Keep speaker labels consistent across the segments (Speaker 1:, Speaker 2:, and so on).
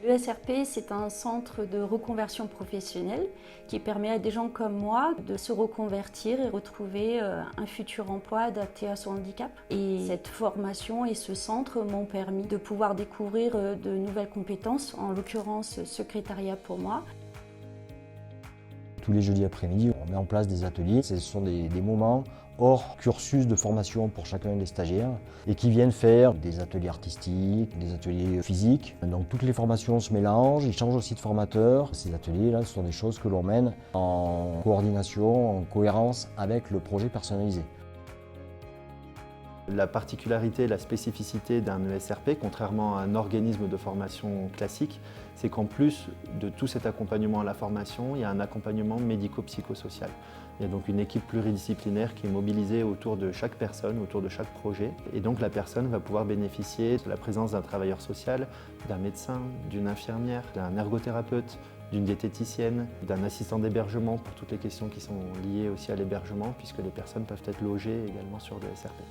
Speaker 1: L'ESRP, c'est un centre de reconversion professionnelle qui permet à des gens comme moi de se reconvertir et retrouver un futur emploi adapté à son handicap. Et cette formation et ce centre m'ont permis de pouvoir découvrir de nouvelles compétences, en l'occurrence secrétariat pour moi.
Speaker 2: Tous les jeudis après-midi, on met en place des ateliers. Ce sont des moments hors cursus de formation pour chacun des stagiaires et qui viennent faire des ateliers artistiques, des ateliers physiques. Donc toutes les formations se mélangent, ils changent aussi de formateur. Ces ateliers-là, ce sont des choses que l'on mène en coordination, en cohérence avec le projet personnalisé.
Speaker 3: La particularité, la spécificité d'un ESRP, contrairement à un organisme de formation classique, c'est qu'en plus de tout cet accompagnement à la formation, il y a un accompagnement médico-psychosocial. Il y a donc une équipe pluridisciplinaire qui est mobilisée autour de chaque personne, autour de chaque projet. Et donc la personne va pouvoir bénéficier de la présence d'un travailleur social, d'un médecin, d'une infirmière, d'un ergothérapeute, d'une diététicienne, d'un assistant d'hébergement pour toutes les questions qui sont liées aussi à l'hébergement, puisque les personnes peuvent être logées également sur le SRP.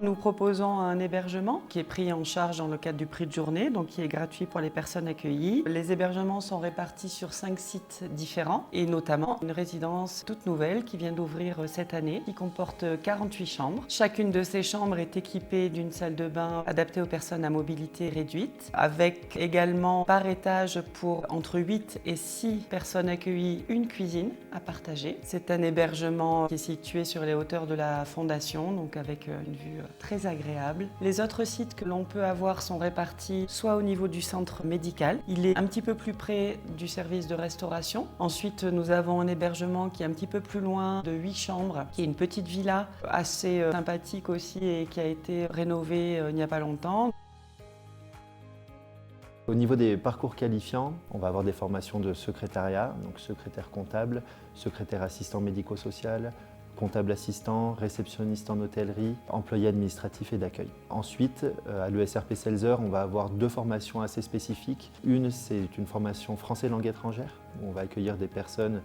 Speaker 4: Nous proposons un hébergement qui est pris en charge dans le cadre du prix de journée, donc qui est gratuit pour les personnes accueillies. Les hébergements sont répartis sur 5 sites différents et notamment une résidence toute nouvelle qui vient d'ouvrir cette année, qui comporte 48 chambres. Chacune de ces chambres est équipée d'une salle de bain adaptée aux personnes à mobilité réduite, avec également par étage pour entre 8 et 6 personnes accueillies une cuisine à partager. C'est un hébergement qui est situé sur les hauteurs de la fondation, donc avec une vue très agréable. Les autres sites que l'on peut avoir sont répartis soit au niveau du centre médical, il est un petit peu plus près du service de restauration. Ensuite, nous avons un hébergement qui est un petit peu plus loin de 8 chambres, qui est une petite villa assez sympathique aussi et qui a été rénovée il n'y a pas longtemps.
Speaker 3: Au niveau des parcours qualifiants, on va avoir des formations de secrétariat, donc secrétaire comptable, secrétaire assistant médico-social, comptable assistant, réceptionniste en hôtellerie, employé administratif et d'accueil. Ensuite, à l'ESRP Selzer, on va avoir 2 formations assez spécifiques. Une, c'est une formation français langue étrangère, où on va accueillir des personnes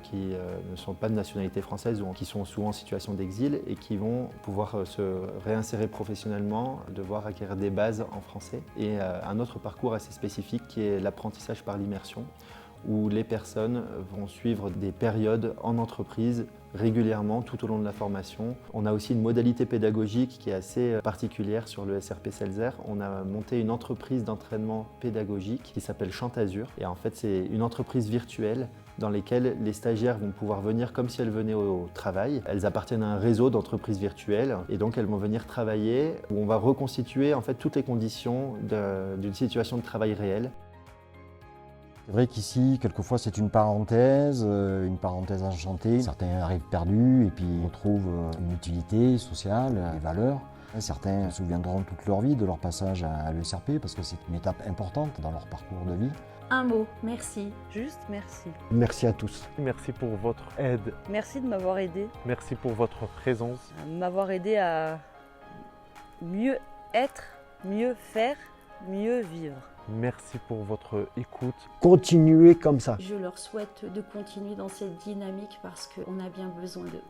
Speaker 3: qui ne sont pas de nationalité française ou qui sont souvent en situation d'exil et qui vont pouvoir se réinsérer professionnellement, devoir acquérir des bases en français. Et un autre parcours assez spécifique qui est l'apprentissage par l'immersion, où les personnes vont suivre des périodes en entreprise régulièrement tout au long de la formation. On a aussi une modalité pédagogique qui est assez particulière sur le SRP Selzer. On a monté une entreprise d'entraînement pédagogique qui s'appelle Chantazur. Et en fait, c'est une entreprise virtuelle dans laquelle les stagiaires vont pouvoir venir comme si elles venaient au travail. Elles appartiennent à un réseau d'entreprises virtuelles et donc elles vont venir travailler où on va reconstituer en fait toutes les conditions d'une situation de travail réelle.
Speaker 2: C'est vrai qu'ici, quelquefois, c'est une parenthèse enchantée. Certains arrivent perdus et puis retrouvent une utilité sociale, des valeurs. Certains se souviendront toute leur vie de leur passage à l'ESRP parce que c'est une étape importante dans leur parcours de vie.
Speaker 1: Un mot, merci.
Speaker 5: Juste merci.
Speaker 6: Merci à tous.
Speaker 7: Merci pour votre aide.
Speaker 5: Merci de m'avoir aidé.
Speaker 7: Merci pour votre présence.
Speaker 5: M'avoir aidé à mieux être, mieux faire, mieux vivre.
Speaker 7: Merci pour votre écoute.
Speaker 6: Continuez comme ça.
Speaker 1: Je leur souhaite de continuer dans cette dynamique parce qu'on a bien besoin d'eux.